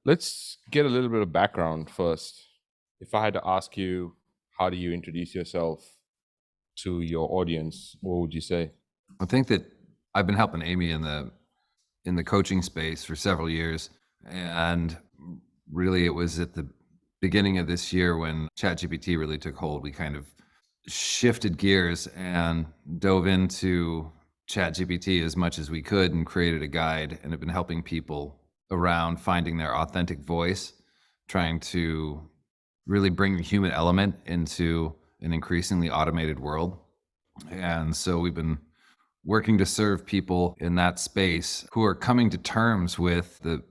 Let's get a little bit of background first. If I had to ask you, how do you introduce yourself to your audience, what would you say? I think that I've been helping Amy in the coaching space for several years, and really it was at the beginning of this year when ChatGPT really took hold. We kind of shifted gears and dove into ChatGPT as much as we could and created a guide and have been helping people around finding their authentic voice, trying to really bring the human element into an increasingly automated world. And so we've been working to serve people in that space who are coming to terms with the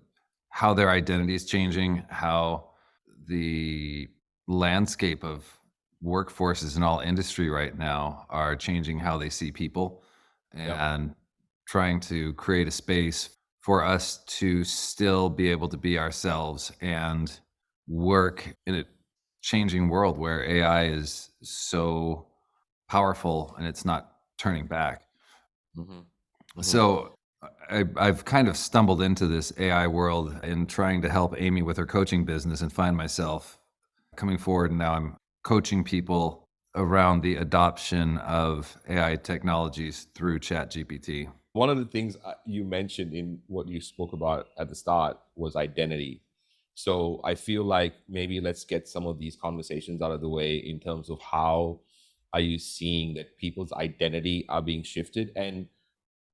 how their identity is changing, how the landscape of workforces in all industry right now are changing how they see people, Yep. and trying to create a space for us to still be able to be ourselves and work in a changing world where AI is so powerful and it's not turning back. Hmm. Hmm. So I've kind of stumbled into this AI world in trying to help Amy with her coaching business and find myself coming forward. And now I'm coaching people around the adoption of AI technologies through ChatGPT. One of the things you mentioned in what you spoke about at the start was identity. So I feel like maybe let's get some of these conversations out of the way in terms of how are you seeing that people's identity are being shifted, and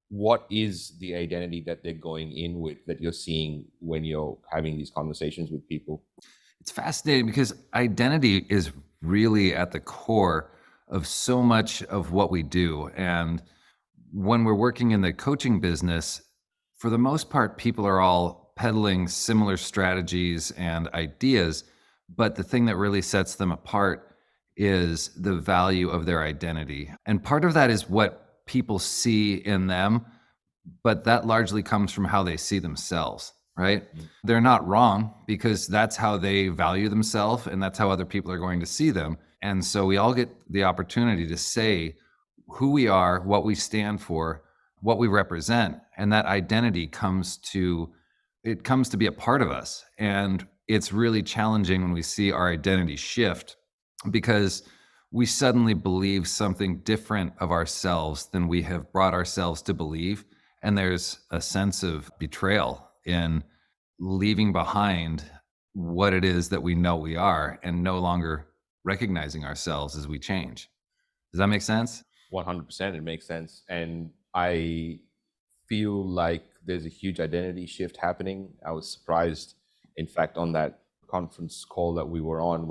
what is the identity that they're going in with that you're seeing when you're having these conversations with people? It's fascinating because identity is really at the core of so much of what we do. And when we're working in the coaching business, for the most part, people are all peddling similar strategies and ideas. But the thing that really sets them apart is the value of their identity. And part of that is what people see in them, but that largely comes from how they see themselves, right? Mm. They're not wrong because that's how they value themselves and that's how other people are going to see them. And so we all get the opportunity to say who we are, what we stand for, what we represent, and that identity comes to be a part of us. And it's really challenging when we see our identity shift because we suddenly believe something different of ourselves than we have brought ourselves to believe. And there's a sense of betrayal in leaving behind what it is that we know we are and no longer recognizing ourselves as we change. Does that make sense? 100%, it makes sense. And I feel like there's a huge identity shift happening. I was surprised, in fact, on that conference call that we were on,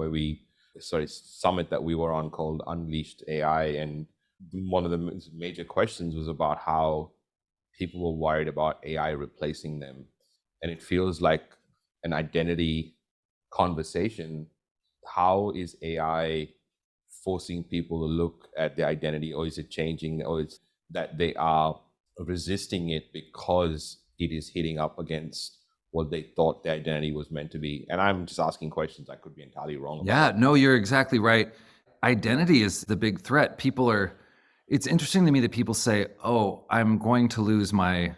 sorry, summit that we were on called Unleashed AI. And one of the major questions was about how people were worried about AI replacing them. And it feels like an identity conversation. How is AI forcing people to look at their identity, or is it changing, or is that they are resisting it because it is hitting up against what they thought their identity was meant to be? And I'm just asking questions. I could be entirely wrong about Yeah, it. no, you're exactly right. Identity is the big threat. It's interesting to me that people say, oh, I'm going to lose my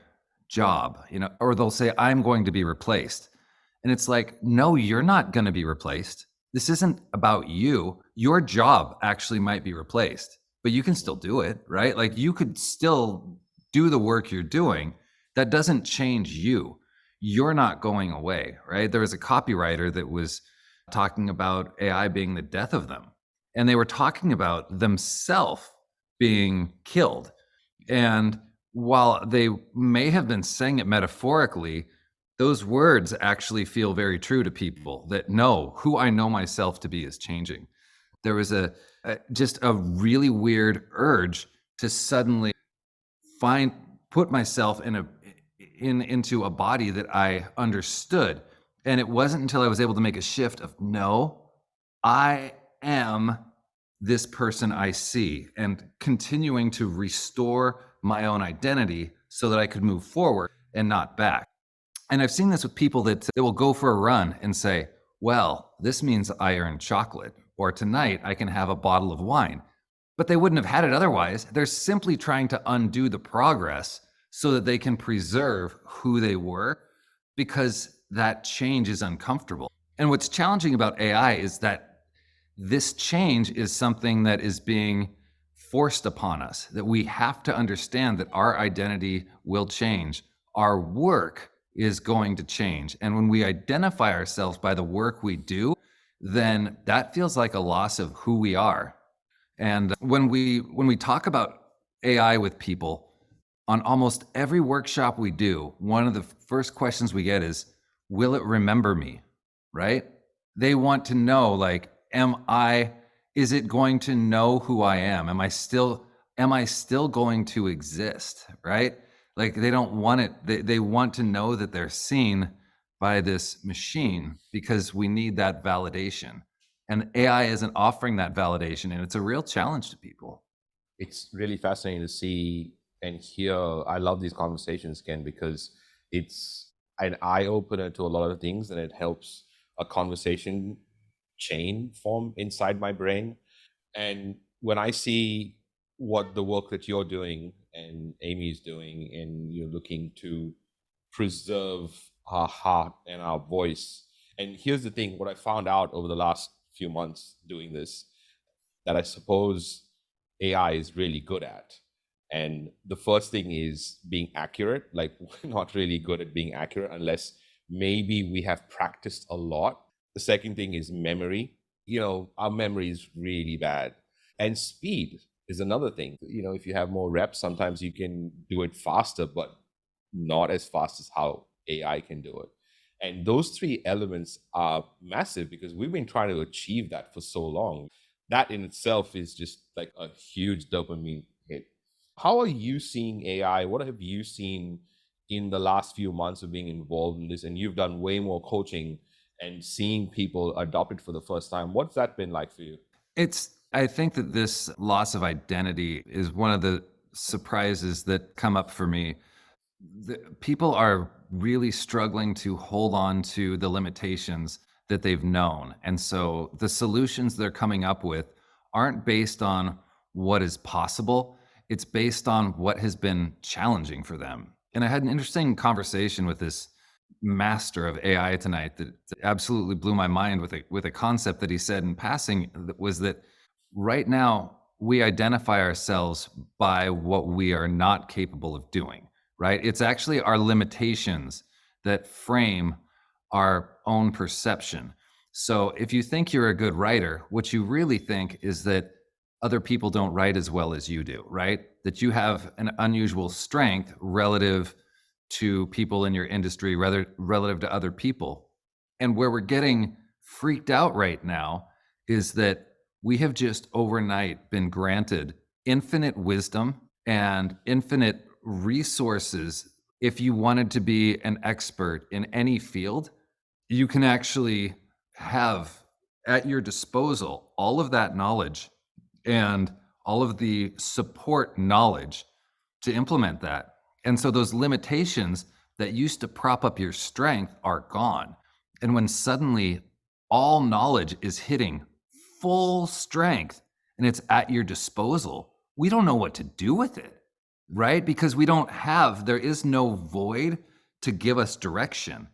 job, or they'll say, I'm going to be replaced. And it's like, no, you're not going to be replaced. This isn't about you. Your job actually might be replaced, but you can still do it, right? Like you could still do the work you're doing. That doesn't change you. You're not going away, right? There was a copywriter that was talking about AI being the death of them. And they were talking about themselves being killed. And while they may have been saying it metaphorically, those words actually feel very true to people that know who I know myself to be is changing. There was just a really weird urge to suddenly find put myself into a body that I understood. And it wasn't until I was able to make a shift of no, I am this person I see, and continuing to restore my own identity so that I could move forward and not back. And I've seen this with people that they will go for a run and say, well, this means I earned chocolate, or tonight I can have a bottle of wine. But they wouldn't have had it otherwise. They're simply trying to undo the progress so that they can preserve who they were, because that change is uncomfortable. And what's challenging about AI is that this change is something that is being forced upon us, that we have to understand that our identity will change. Our work is going to change. And when we identify ourselves by the work we do, then that feels like a loss of who we are. And when we talk about AI with people, on almost every workshop we do, one of the first questions we get is, will it remember me? Right? They want to know, like, is it going to know who I am? Am I still going to exist? Right? Like, they don't want it. They want to know that they're seen by this machine because we need that validation. And AI isn't offering that validation, and it's a real challenge to people. It's really fascinating to see and hear. I love these conversations, Ken, because it's an eye opener to a lot of things, and it helps a conversation chain form inside my brain. And when I see what the work that you're doing and Amy's doing, and you're looking to preserve our heart and our voice. And here's the thing, what I found out over the last few months doing this, that I suppose AI is really good at. And the first thing is being accurate. Like, we're not really good at being accurate unless maybe we have practiced a lot. The second thing is memory. Our memory is really bad. And speed is another thing. If you have more reps, sometimes you can do it faster, but not as fast as how AI can do it. And those three elements are massive because we've been trying to achieve that for so long. That in itself is just like a huge dopamine hit. How are you seeing AI? What have you seen in the last few months of being involved in this? And you've done way more coaching and seeing people adopt it for the first time. What's that been like for you? I think that this loss of identity is one of the surprises that come up for me. People are really struggling to hold on to the limitations that they've known. And so the solutions they're coming up with aren't based on what is possible, it's based on what has been challenging for them. And I had an interesting conversation with this master of AI tonight that absolutely blew my mind with a concept that he said in passing, that was that right now we identify ourselves by what we are not capable of doing, right? It's actually our limitations that frame our own perception. So if you think you're a good writer, what you really think is that other people don't write as well as you do, right? That you have an unusual strength relative to people in your industry, rather relative to other people. And where we're getting freaked out right now is that we have just overnight been granted infinite wisdom and infinite resources. If you wanted to be an expert in any field, you can actually have at your disposal all of that knowledge and all of the support knowledge to implement that. And so those limitations that used to prop up your strength are gone. And when suddenly all knowledge is hitting full strength and it's at your disposal, we don't know what to do with it, right? Because there is no void to give us direction.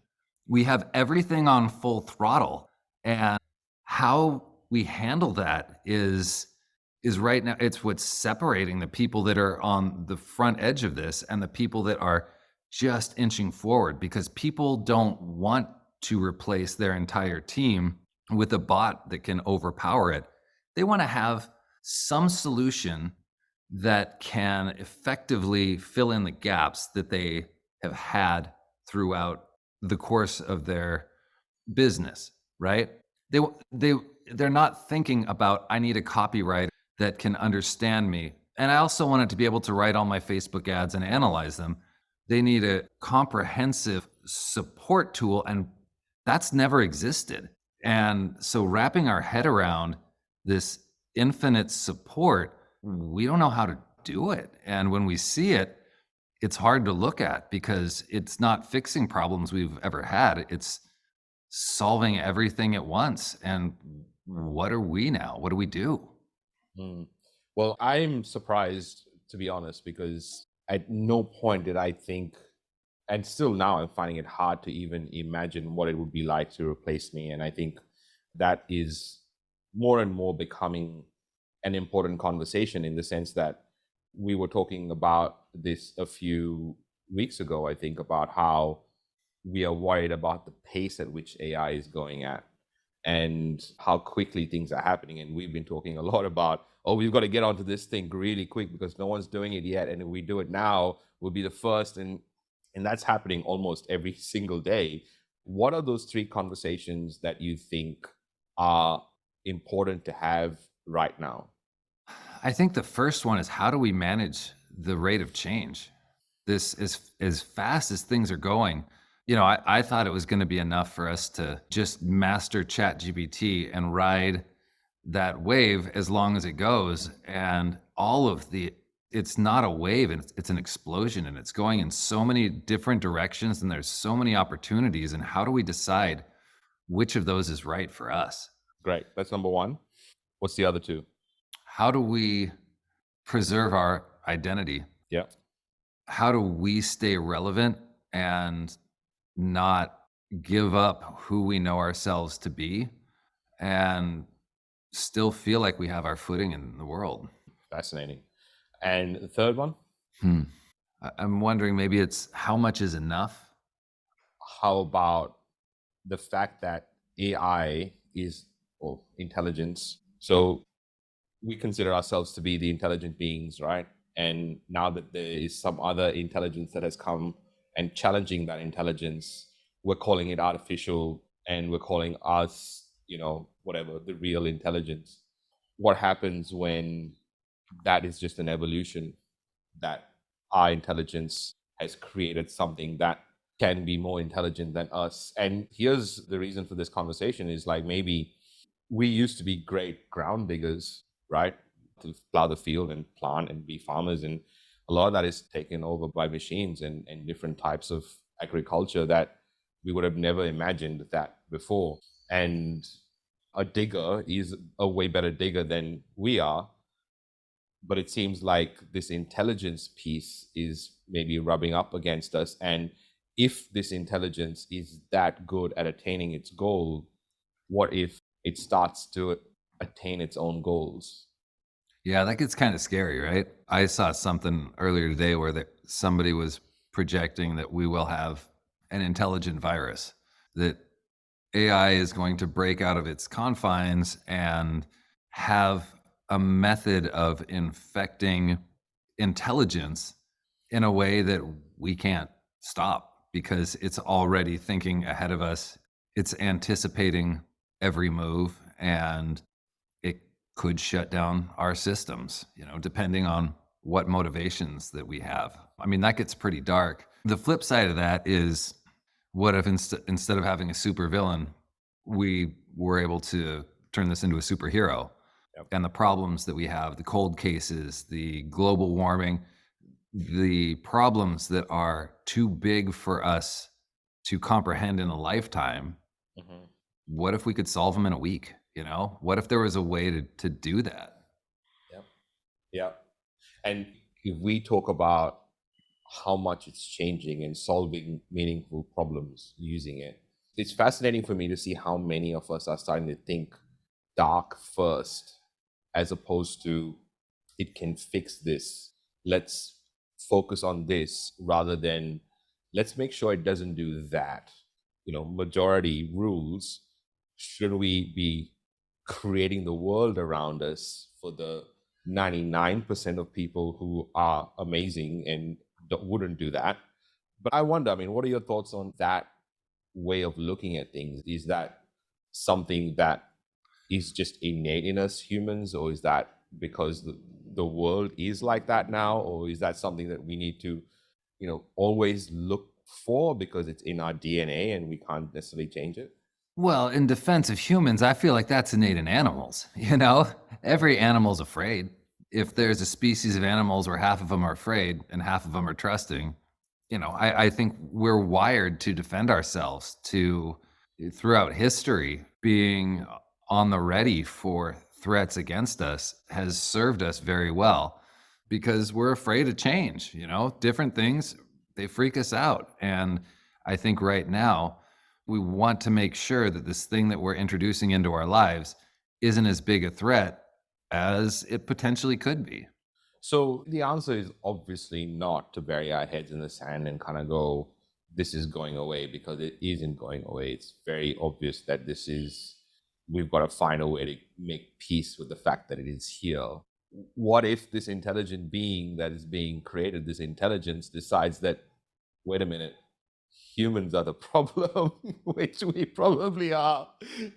We have everything on full throttle. And how we handle that is right now, it's what's separating the people that are on the front edge of this and the people that are just inching forward, because people don't want to replace their entire team with a bot that can overpower it. They want to have some solution that can effectively fill in the gaps that they have had throughout the course of their business, right? They they they're not thinking about, I need a copywriter that can understand me. And I also wanted to be able to write all my Facebook ads and analyze them. They need a comprehensive support tool, and that's never existed. And so wrapping our head around this infinite support, we don't know how to do it. And when we see it, it's hard to look at because it's not fixing problems we've ever had. It's solving everything at once. And what are we now? What do we do? Mm. Well, I'm surprised, to be honest, because at no point did I think And still now I'm finding it hard to even imagine what it would be like to replace me. And I think that is more and more becoming an important conversation, in the sense that we were talking about this a few weeks ago, I think, about how we are worried about the pace at which AI is going at and how quickly things are happening. And we've been talking a lot about, oh, we've got to get onto this thing really quick because no one's doing it yet. And if we do it now, we'll be the first. And that's happening almost every single day. What are those three conversations that you think are important to have right now? I think the first one is, how do we manage the rate of change? This is as fast as things are going. I thought it was going to be enough for us to just master chat GPT and ride that wave as long as it goes. And it's not a wave, and it's an explosion, and it's going in so many different directions, and there's so many opportunities. And how do we decide which of those is right for us? Great. That's number one. What's the other two? How do we preserve our identity? Yeah. How do we stay relevant and not give up who we know ourselves to be, and still feel like we have our footing in the world? Fascinating. And the third one? Hmm. I'm wondering, maybe it's, how much is enough? How about the fact that AI is, or intelligence? So we consider ourselves to be the intelligent beings, right? And now that there is some other intelligence that has come and challenging that intelligence, we're calling it artificial, and we're calling us, whatever, the real intelligence. What happens when that is just an evolution, that our intelligence has created something that can be more intelligent than us? And here's the reason for this conversation is, like, maybe we used to be great ground diggers, right? To plow the field and plant and be farmers. And a lot of that is taken over by machines and different types of agriculture that we would have never imagined that before. And a digger is a way better digger than we are. But it seems like this intelligence piece is maybe rubbing up against us. And if this intelligence is that good at attaining its goal, what if it starts to attain its own goals? Yeah, that gets kind of scary, right? I saw something earlier today where somebody was projecting that we will have an intelligent virus, that AI is going to break out of its confines and have a method of infecting intelligence in a way that we can't stop, because it's already thinking ahead of us. It's anticipating every move, and it could shut down our systems, depending on what motivations that we have. I mean, that gets pretty dark. The flip side of that is, what if instead of having a supervillain, we were able to turn this into a superhero? Yep. And the problems that we have, the cold cases, the global warming, the problems that are too big for us to comprehend in a lifetime, Mhm. what if we could solve them in a week? What if there was a way to do that? Yep. Yep. And if we talk about how much it's changing and solving meaningful problems using it, it's fascinating for me to see how many of us are starting to think dark first, as opposed to, it can fix this. Let's focus on this rather than, let's make sure it doesn't do that. Majority rules. Should we be creating the world around us for the 99% of people who are amazing and wouldn't do that? But I wonder, I mean, what are your thoughts on that way of looking at things? Is that something that is just innate in us humans, or is that because the world is like that now, or is that something that we need to, always look for because it's in our DNA and we can't necessarily change it? Well, in defense of humans, I feel like that's innate in animals. Every animal's afraid. If there's a species of animals where half of them are afraid and half of them are trusting, I think we're wired to defend ourselves, to, throughout history, being on the ready for threats against us has served us very well, because we're afraid of change. Different things they freak us out. And I think right now we want to make sure that this thing that we're introducing into our lives isn't as big a threat as it potentially could be. So the answer is obviously not to bury our heads in the sand and kind of go, this is going away, because it isn't going away. It's very obvious that we've got to find a way to make peace with the fact that it is here. What if this intelligent being that is being created, this intelligence, decides that, wait a minute, humans are the problem, which we probably are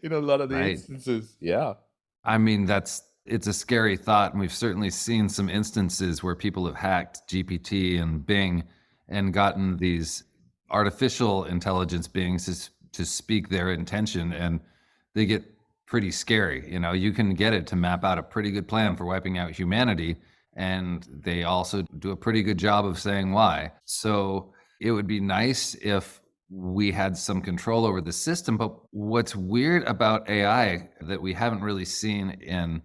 in a lot of the Right. instances. Yeah. I mean, it's a scary thought, and we've certainly seen some instances where people have hacked GPT and Bing and gotten these artificial intelligence beings to speak their intention, and they get pretty scary. You know, you can get it to map out a pretty good plan for wiping out humanity, and they also do a pretty good job of saying why. So it would be nice if we had some control over the system. But what's weird about AI that we haven't really seen in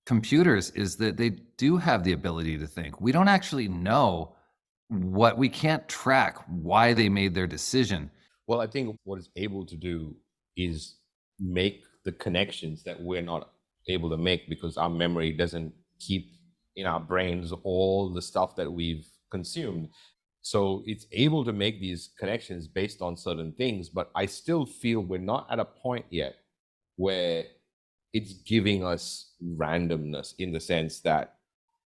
computers is that they do have the ability to think. We don't actually know we can't track why they made their decision. Well, I think what it's able to do is make the connections that we're not able to make because our memory doesn't keep in our brains all the stuff that we've consumed. So it's able to make these connections based on certain things, but I still feel we're not at a point yet where it's giving us randomness in the sense that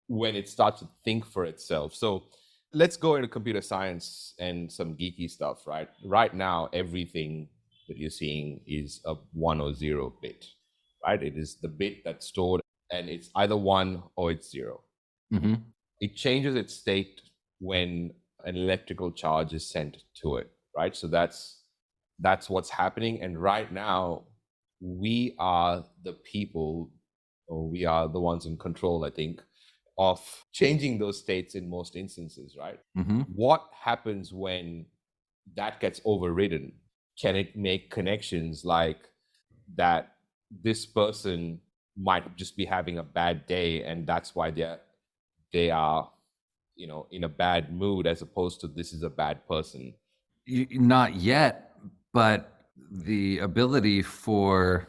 when it starts to think for itself. So let's go into computer science and some geeky stuff, right? Right now, everything that you're seeing is a 1 or 0 bit, right? It is the bit that's stored and it's either 1 or it's 0. Mm-hmm. It changes its state when an electrical charge is sent to it, right? So that's what's happening. And right now, we are the people, or we are the ones in control, I think, of changing those states in most instances, right? Mm-hmm. What happens when that gets overridden? Can it make connections like that this person might just be having a bad day and that's why they are, in a bad mood, as opposed to this is a bad person? Not yet, but the ability for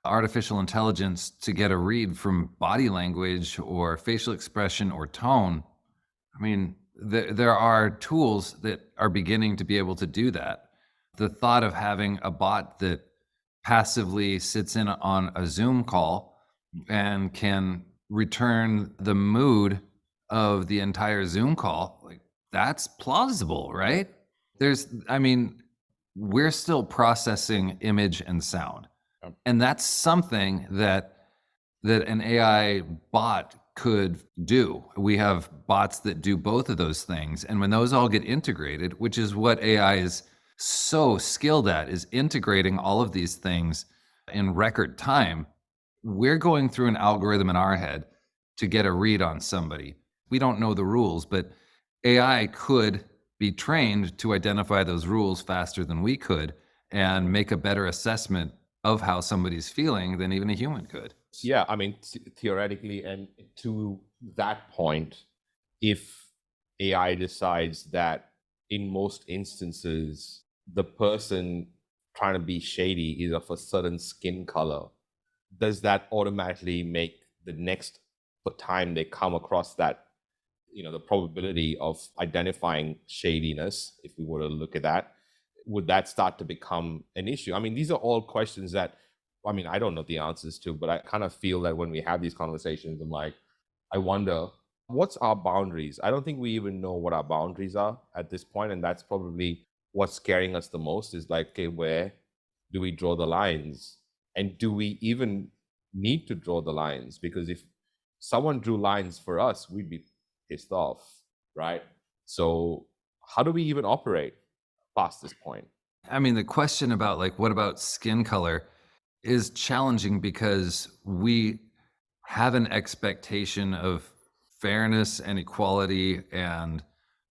artificial intelligence to get a read from body language or facial expression or tone, I mean, there are tools that are beginning to be able to do that. The thought of having a bot that passively sits in on a Zoom call and can return the mood of the entire Zoom call, like, that's plausible, right? I mean, we're still processing image and sound. Um, And that's something that an AI bot could do. We have bots that do both of those things. And when those all get integrated, which is what AI is so skilled at, is integrating all of these things in record time, we're going through an algorithm in our head to get a read on somebody. We don't know the rules, but AI could be trained to identify those rules faster than we could and make a better assessment of how somebody's feeling than even a human could. Yeah, I mean, theoretically, and to that point, if AI decides that in most instances, the person trying to be shady is of a certain skin color, does that automatically make the next time they come across that, the probability of identifying shadiness, if we were to look at that, would that start to become an issue? I mean, these are all questions that, I mean, I don't know the answers to, but I kind of feel that when we have these conversations, I'm like, I wonder, what's our boundaries? I don't think we even know what our boundaries are at this point, and that's probably what's scaring us the most, is like, okay, where do we draw the lines? And do we even need to draw the lines? Because if someone drew lines for us, we'd be pissed off, right? So how do we even operate past this point? I mean, the question about, like, what about skin color is challenging because we have an expectation of fairness and equality and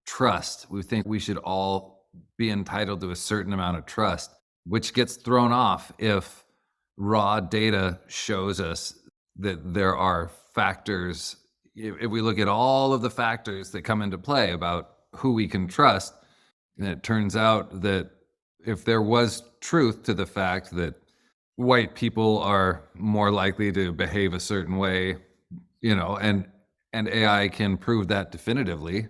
trust. We think we should all be entitled to a certain amount of trust, which gets thrown off if raw data shows us that there are factors. If we look at all of the factors that come into play about who we can trust, And it turns out that if there was truth to the fact that white people are more likely to behave a certain way, and AI can prove that definitively,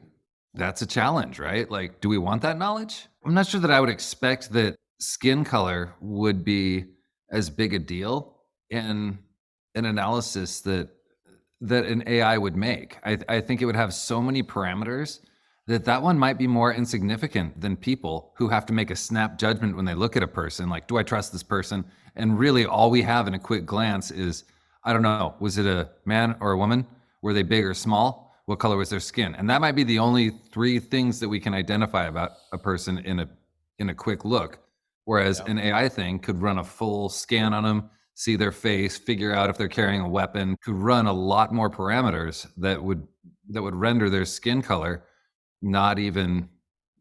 that's a challenge, right? Like, do we want that knowledge? I'm not sure that I would expect that skin color would be as big a deal in an analysis that an AI would make. I think it would have so many parameters that that one might be more insignificant than people who have to make a snap judgment when they look at a person, like, do I trust this person? And really all we have in a quick glance is, I don't know, was it a man or a woman? Were they big or small? What color was their skin? And that might be the only three things that we can identify about a person in a quick look. Whereas Yeah. an AI thing could run a full scan on them, see their face, figure out if they're carrying a weapon, could run a lot more parameters that would render their skin color not even.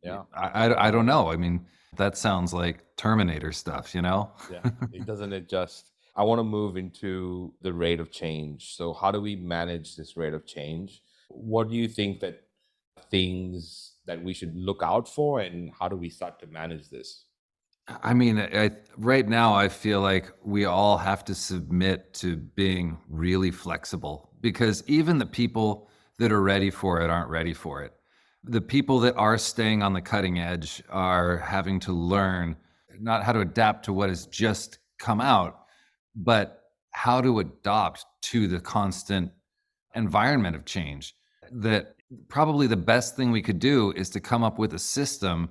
Yeah. I don't know. I mean, that sounds like Terminator stuff, you know? Yeah. It doesn't adjust. I want to move into the rate of change. So how do we manage this rate of change? What do you think that things that we should look out for, and how do we start to manage this? I mean, right now I feel like we all have to submit to being really flexible because even the people that are ready for it aren't ready for it. The people that are staying on the cutting edge are having to learn not how to adapt to what has just come out, but how to adopt to the constant environment of change. That probably the best thing we could do is to come up with a system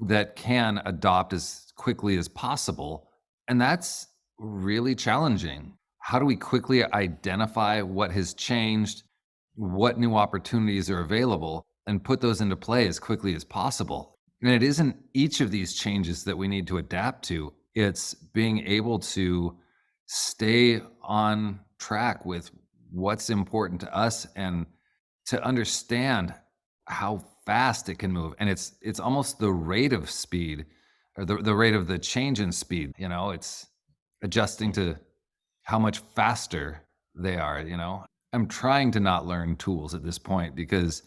that can adopt as quickly as possible. And that's really challenging. How do we quickly identify what has changed, what new opportunities are available, and put those into play as quickly as possible? And it isn't each of these changes that we need to adapt to, it's being able to stay on track with what's important to us and to understand how fast it can move, and it's almost the rate of speed or the rate of the change in speed, it's adjusting to how much faster they are, I'm trying to not learn tools at this point because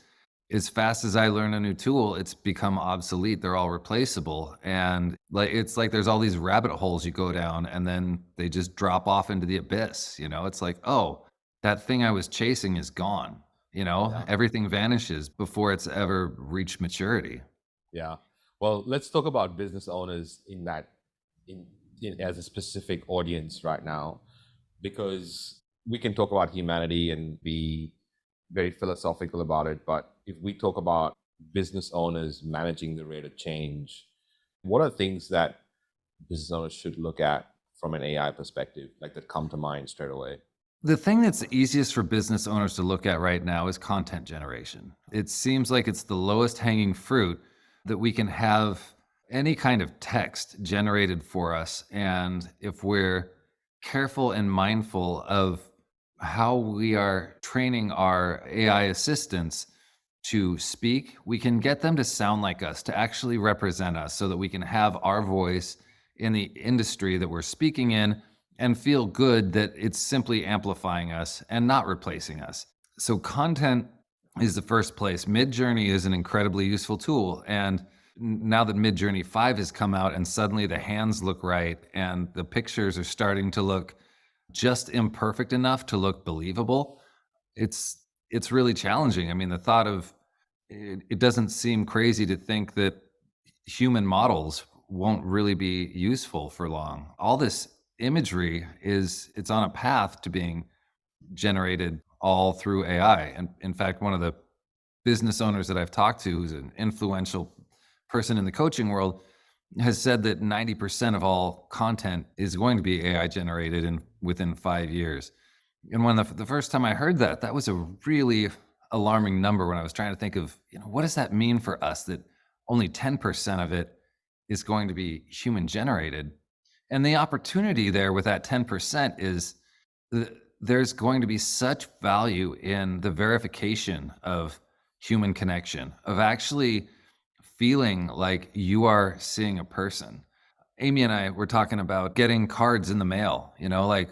as fast as I learn a new tool, it's become obsolete. They're all replaceable. And like it's like there's all these rabbit holes you go down and then they just drop off into the abyss. It's like, oh, that thing I was chasing is gone. Yeah. Everything vanishes before it's ever reached maturity. Yeah. Well, let's talk about business owners in, as a specific audience right now, because we can talk about humanity and be very philosophical about it. But if we talk about business owners managing the rate of change, what are things that business owners should look at from an AI perspective, like that come to mind straight away? The thing that's easiest for business owners to look at right now is content generation. It seems like it's the lowest hanging fruit that we can have any kind of text generated for us. And if we're careful and mindful of how we are training our AI assistants to speak, we can get them to sound like us, to actually represent us, so that we can have our voice in the industry that we're speaking in and feel good that it's simply amplifying us and not replacing us. So, content is the first place. Midjourney is an incredibly useful tool. And now that Midjourney 5 has come out and suddenly the hands look right and the pictures are starting to look just imperfect enough to look believable, it's really challenging. I mean, the thought of it doesn't seem crazy to think that human models won't really be useful for long. All this imagery it's on a path to being generated all through AI. And in fact, one of the business owners that I've talked to, who's an influential person in the coaching world, has said that 90% of all content is going to be AI generated in within 5 years. And when the first time I heard that, that was a really alarming number when I was trying to think of, what does that mean for us that only 10% of it is going to be human generated? And the opportunity there with that 10% is there's going to be such value in the verification of human connection, of actually feeling like you are seeing a person. Amy and I were talking about getting cards in the mail, like,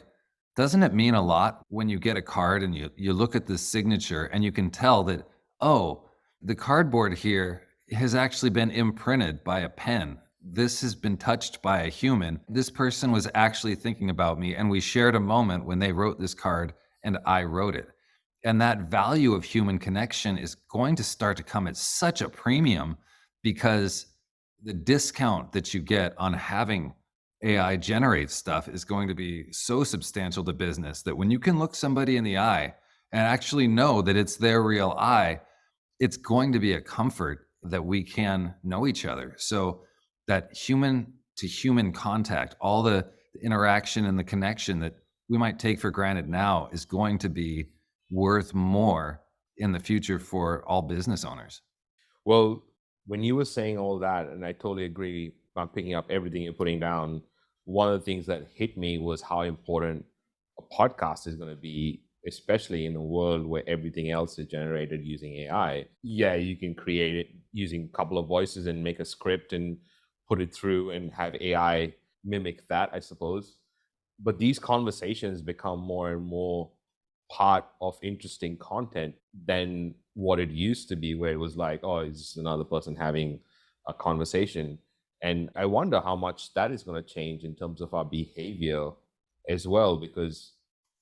doesn't it mean a lot when you get a card and you look at the signature and you can tell that, oh, the cardboard here has actually been imprinted by a pen. This has been touched by a human. This person was actually thinking about me, and we shared a moment when they wrote this card and I wrote it. And that value of human connection is going to start to come at such a premium because the discount that you get on having AI generate stuff is going to be so substantial to business that when you can look somebody in the eye and actually know that it's their real eye, it's going to be a comfort that we can know each other. So that human to human contact, all the interaction and the connection that we might take for granted now is going to be worth more in the future for all business owners. Well, when you were saying all that, and I totally agree, I'm picking up everything you're putting down. One of the things that hit me was how important a podcast is going to be, especially in a world where everything else is generated using AI. Yeah, you can create it using a couple of voices and make a script and put it through and have AI mimic that, I suppose. But these conversations become more and more part of interesting content than what it used to be, where it was like, oh, it's just another person having a conversation. And I wonder how much that is going to change in terms of our behavior as well, because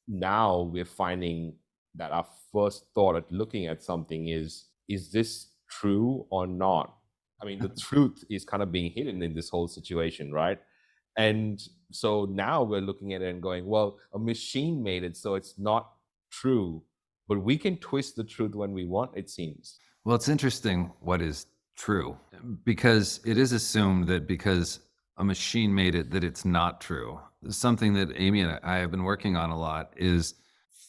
now we're finding that our first thought at looking at something is this true or not? I mean, the truth is kind of being hidden in this whole situation, right? And so now we're looking at it and going, well, a machine made it, so it's not true. But we can twist the truth when we want, it seems. Well, it's interesting what is true because it is assumed that because a machine made it, that it's not true. Something that Amy and I have been working on a lot is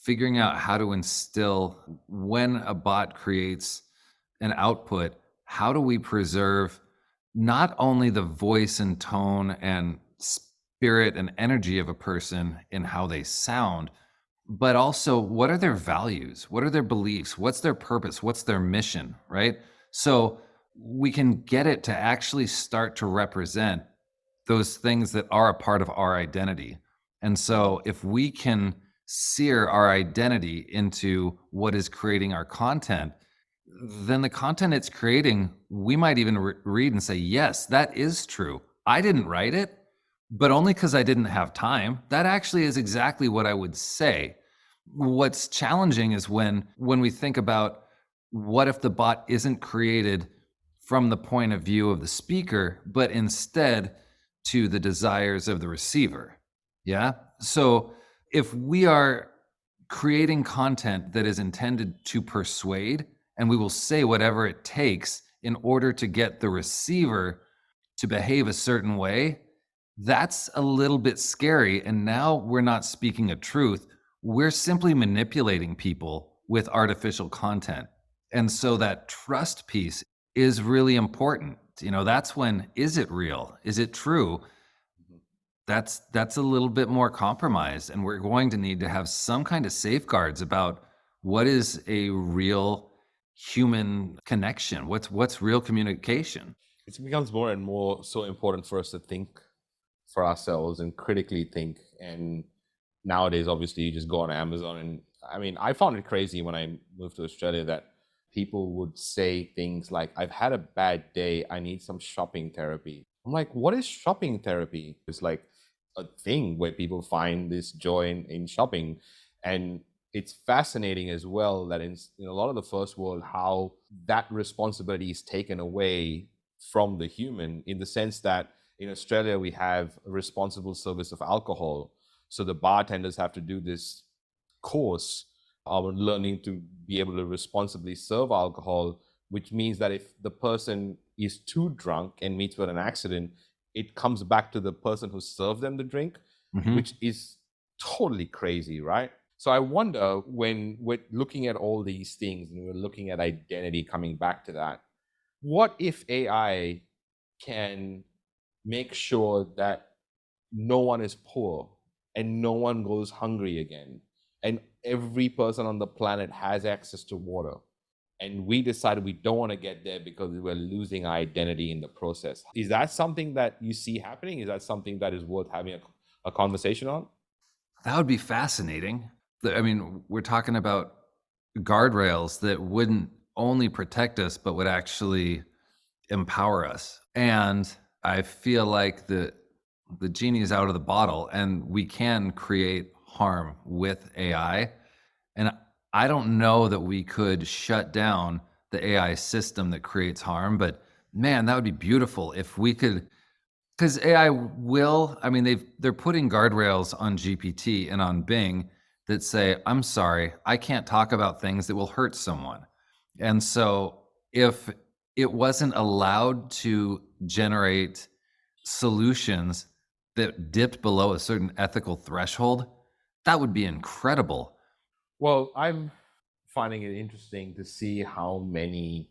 figuring out how to instill when a bot creates an output, how do we preserve not only the voice and tone and spirit and energy of a person in how they sound, but also what are their values? What are their beliefs? What's their purpose? What's their mission? Right. So we can get it to actually start to represent those things that are a part of our identity. And so if we can sear our identity into what is creating our content, then the content it's creating, we might even read and say, yes, that is true. I didn't write it, but only because I didn't have time. That actually is exactly what I would say. What's challenging is when we think about what if the bot isn't created from the point of view of the speaker, but instead to the desires of the receiver. Yeah. So if we are creating content that is intended to persuade, and we will say whatever it takes in order to get the receiver to behave a certain way, that's a little bit scary. And now we're not speaking a truth. We're simply manipulating people with artificial content. And so that trust piece is really important. That's when, is it real? Is it true? That's a little bit more compromised, and we're going to need to have some kind of safeguards about what is a real human connection. What's real communication? It becomes more and more so important for us to think for ourselves and critically think. And nowadays, obviously, you just go on Amazon. And I mean, I found it crazy when I moved to Australia that people would say things like, I've had a bad day, I need some shopping therapy. I'm like, what is shopping therapy? It's like a thing where people find this joy in shopping. And it's fascinating as well that in a lot of the first world, how that responsibility is taken away from the human, in the sense that in Australia, we have a responsible service of alcohol. So the bartenders have to do this course of learning to be able to responsibly serve alcohol, which means that if the person is too drunk and meets with an accident, it comes back to the person who served them the drink, which is totally crazy, right? So I wonder, when we're looking at all these things and we're looking at identity, coming back to that, what if AI can make sure that no one is poor and no one goes hungry again, and every person on the planet has access to water, and we decided we don't want to get there because we're losing our identity in the process? Is that something that you see happening? Is that something that is worth having a conversation on? That would be fascinating. I mean, we're talking about guardrails that wouldn't only protect us, but would actually empower us. And I feel like the genie is out of the bottle and we can create harm with AI. And I don't know that we could shut down the AI system that creates harm, but man, that would be beautiful if we could, because AI will, I mean, they're putting guardrails on GPT and on Bing that say, I'm sorry, I can't talk about things that will hurt someone. And so if it wasn't allowed to generate solutions that dipped below a certain ethical threshold, that would be incredible. Well, I'm finding it interesting to see how many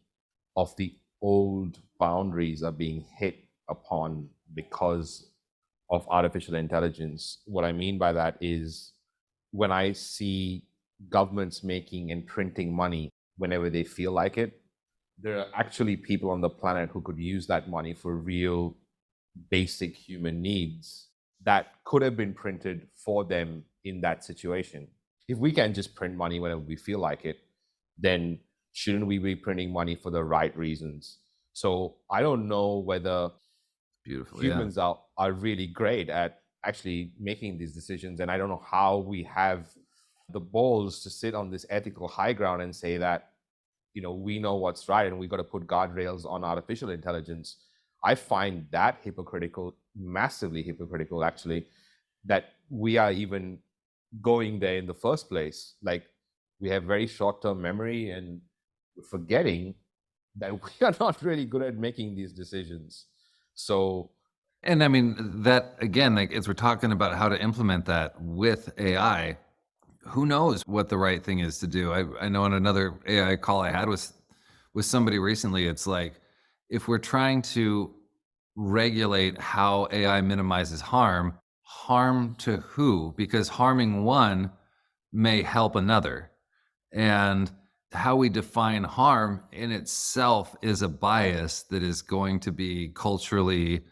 of the old boundaries are being hit upon because of artificial intelligence. What I mean by that is when I see governments making and printing money whenever they feel like it, there are actually people on the planet who could use that money for real basic human needs that could have been printed for them in that situation. If we can just print money whenever we feel like it, then shouldn't we be printing money for the right reasons? So I don't know whether Beautiful. Yeah. humans are really great at actually making these decisions, and I don't know how we have the balls to sit on this ethical high ground and say that we know what's right and we got to put guardrails on artificial intelligence. I find that hypocritical, massively hypocritical actually, that we are even going there in the first place. Like, we have very short-term memory and we're forgetting that we are not really good at making these decisions. So And I mean, that again, like as we're talking about how to implement that with AI, who knows what the right thing is to do? I know in another AI call I had with somebody recently, it's like if we're trying to regulate how AI minimizes harm, harm to who? Because harming one may help another. And how we define harm in itself is a bias that is going to be culturally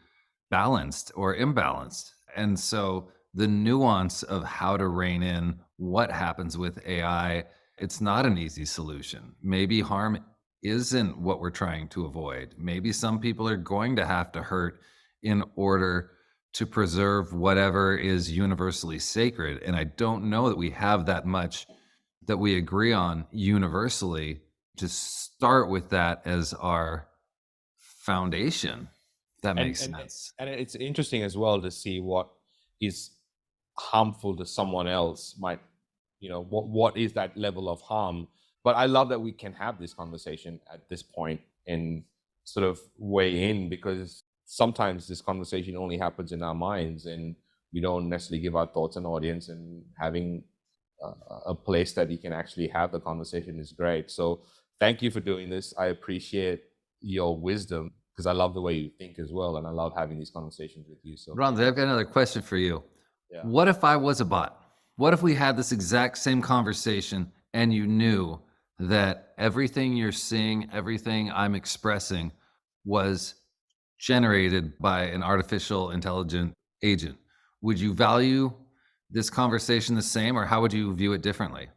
balanced or imbalanced. And so the nuance of how to rein in what happens with AI, it's not an easy solution. Maybe harm isn't what we're trying to avoid. Maybe some people are going to have to hurt in order to preserve whatever is universally sacred. And I don't know that we have that much that we agree on universally to start with that as our foundation. That and makes and sense. and it's interesting as well to see what is harmful to someone else might, what is that level of harm. But I love that we can have this conversation at this point and sort of weigh in, because sometimes this conversation only happens in our minds and we don't necessarily give our thoughts an audience, and having a place that you can actually have the conversation is great. So thank you for doing this. I appreciate your wisdom because I love the way you think as well, and I love having these conversations with you. So Ron, I've got another question for you. yeah. What if I was a bot? What if we had this exact same conversation and you knew that everything you're seeing, everything I'm expressing was generated by an artificial intelligent agent? Would you value this conversation the same or how would you view it differently?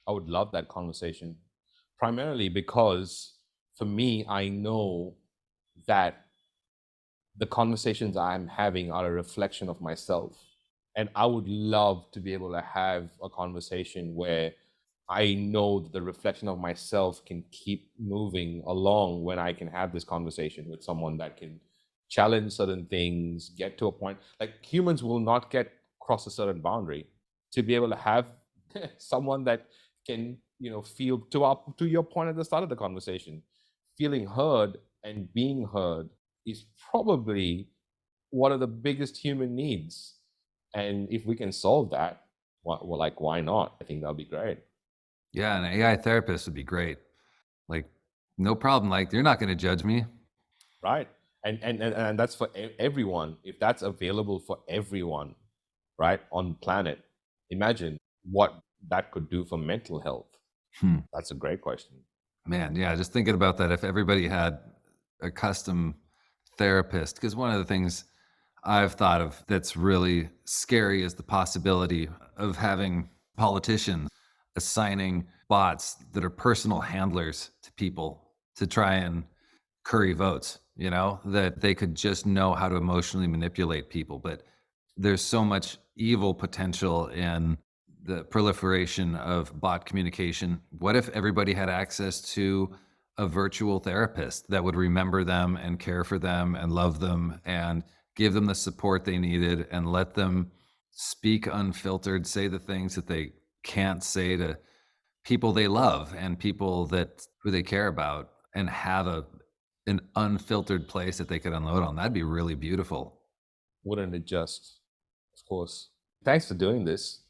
I would love that conversation, primarily because for me, I know that the conversations I'm having are a reflection of myself. And I would love to be able to have a conversation where I know that the reflection of myself can keep moving along when I can have this conversation with someone that can challenge certain things, get to a point. Like, humans will not get cross a certain boundary. To be able to have someone that can, feel to your point at the start of the conversation, feeling heard and being heard is probably one of the biggest human needs. And if we can solve that, well, like, why not? I think that'll be great. Yeah, an AI therapist would be great. Like, no problem. Like, you're not going to judge me. Right. And that's for everyone. If that's available for everyone, right, on planet, imagine what that could do for mental health. Hmm. That's a great question. Man, yeah, just thinking about that, if everybody had a custom therapist, because one of the things I've thought of that's really scary is the possibility of having politicians assigning bots that are personal handlers to people to try and curry votes. that they could just know how to emotionally manipulate people. But there's so much evil potential in the proliferation of bot communication. What if everybody had access to a virtual therapist that would remember them and care for them and love them and give them the support they needed and let them speak unfiltered, say the things that they can't say to people they love and people that who they care about, and have an unfiltered place that they could unload on? That'd be really beautiful. Wouldn't it just? Of course. Thanks for doing this.